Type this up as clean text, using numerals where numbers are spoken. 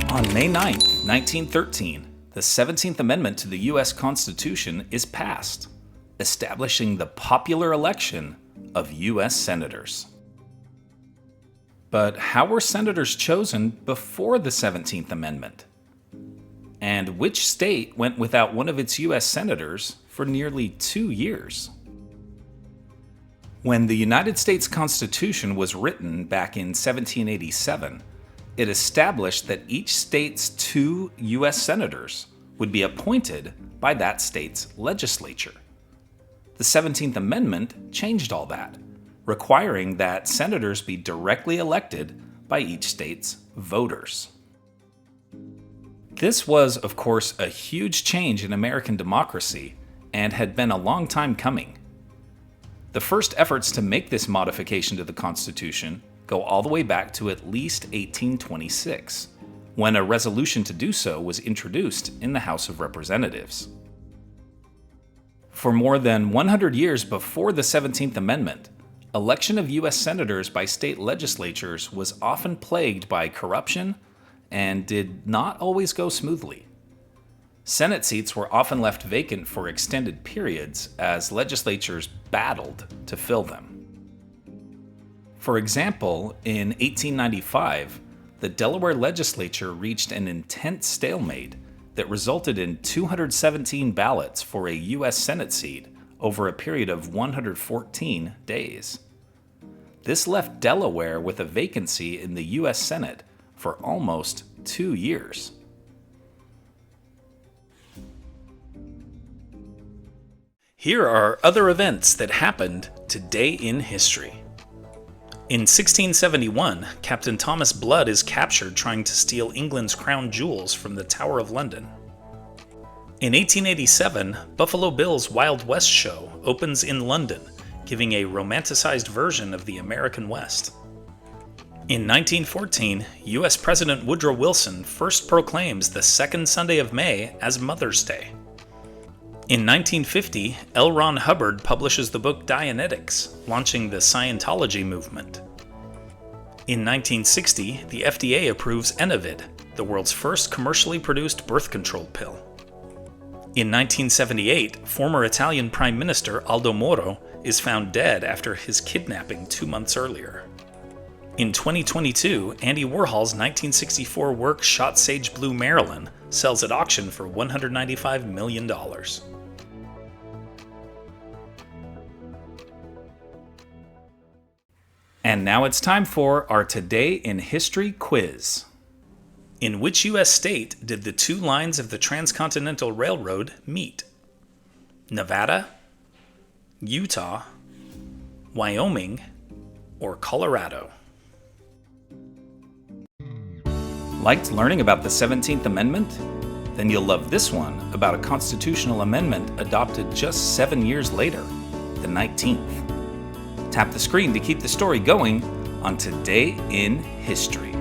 On May 9, 1913, the 17th Amendment to the U.S. Constitution is passed, establishing the popular election of U.S. senators. But how were senators chosen before the 17th Amendment? And which state went without one of its U.S. senators for nearly 2 years? When the United States Constitution was written back in 1787, it established that each state's 2 U.S. senators would be appointed by that state's legislature. The 17th Amendment changed all that, requiring that senators be directly elected by each state's voters. This was, of course, a huge change in American democracy and had been a long time coming. The first efforts to make this modification to the Constitution go all the way back to at least 1826, when a resolution to do so was introduced in the House of Representatives. For more than 100 years before the 17th Amendment, election of U.S. senators by state legislatures was often plagued by corruption and did not always go smoothly. Senate seats were often left vacant for extended periods as legislatures battled to fill them. For example, in 1895, the Delaware legislature reached an intense stalemate that resulted in 217 ballots for a U.S. Senate seat over a period of 114 days. This left Delaware with a vacancy in the U.S. Senate for almost 2 years. Here are other events that happened today in history. In 1671, Captain Thomas Blood is captured trying to steal England's crown jewels from the Tower of London. In 1887, Buffalo Bill's Wild West show opens in London, giving a romanticized version of the American West. In 1914, U.S. President Woodrow Wilson first proclaims the second Sunday of May as Mother's Day. In 1950, L. Ron Hubbard publishes the book Dianetics, launching the Scientology movement. In 1960, the FDA approves Enovid, the world's first commercially produced birth control pill. In 1978, former Italian Prime Minister Aldo Moro is found dead after his kidnapping 2 months earlier. In 2022, Andy Warhol's 1964 work Shot Sage Blue Marilyn sells at auction for $195 million. And now it's time for our Today in History quiz. In which U.S. state did the 2 lines of the Transcontinental Railroad meet? Nevada, Utah, Wyoming, or Colorado? Liked learning about the 17th Amendment? Then you'll love this one about a constitutional amendment adopted just 7 years later, the 19th. Tap the screen to keep the story going on Today in History.